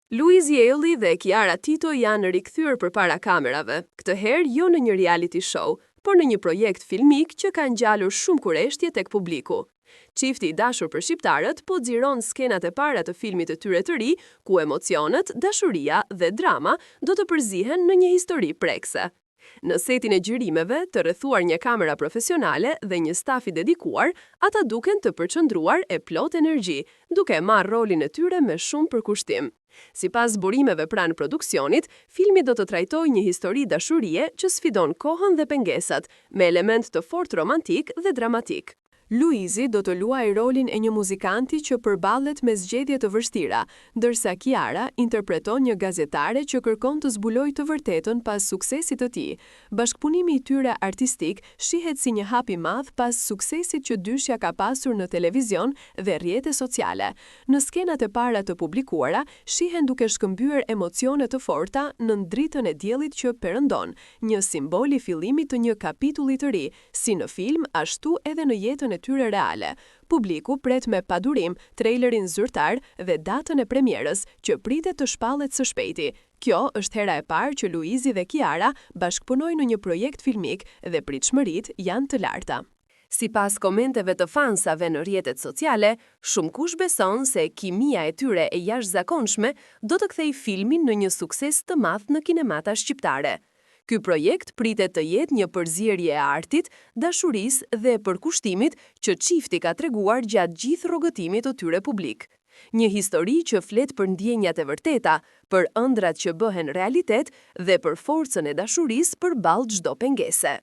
Louise Ailey dhe Chiara Tito janë rikthyer përpara kamerave, këtë herë jo në një reality show, por në një projekt filmik që ka ngjallur shumë kureshtje tek publiku. Çifti i dashur për shqiptarët po xhiron skenat e para të filmit të tyre të ri, ku emocionet, dashuria dhe drama do të përzihen në një histori prekse. Në setin e xhirimeve, të rrethuar një kamera profesionale dhe një staf i dedikuar, ata duken të përqendruar e plot energji, duke marrë rolin e tyre me shumë përkushtim. Sipas burimeve pranë produksionit, filmi do të trajtojë një histori dashurie që sfidon kohën dhe pengesat, me element të fortë romantik dhe dramatik. Louise do të luajë rolin e një muzikanti që përballet me zgjedhje të vështira, ndërsa Chiara interpreton një gazetare që kërkon të zbulojë të vërtetën pas suksesit të tij. Bashkëpunimi i tyre artistik shihet si një hap i madh pas suksesit që dyshja ka pasur në televizion dhe rrjete sociale. Në skenat e para të publikuara, shihen duke shkëmbyer emocione të forta në dritën e diellit që perëndon, një simbol i fillimit të një kapitulli të ri, si në film, ashtu edhe në jetën e tyre reale. Publiku pret me padurim trailerin zyrtar dhe datën e premierës që pritet të shpallet së shpejti. Kjo është hera e parë që Louise dhe Chiara bashkëpunojnë në një projekt filmik dhe pritshmëritë janë të larta. Sipas komenteve të fansave në rrjetet sociale, shumë kush beson se kimia e tyre e jashtëzakonshme do të kthejë filmin në një sukses të madh në kinemata shqiptare. Ky projekt pritet të jetë një përzierje e artit, dashurisë dhe përkushtimit që çifti ka treguar gjatë gjithë rrogëtimit të tyre publik. Një histori që flet për ndjenjat e vërteta, për ëndrat që bëhen realitet dhe për forcën e dashurisë përballë çdo pengese.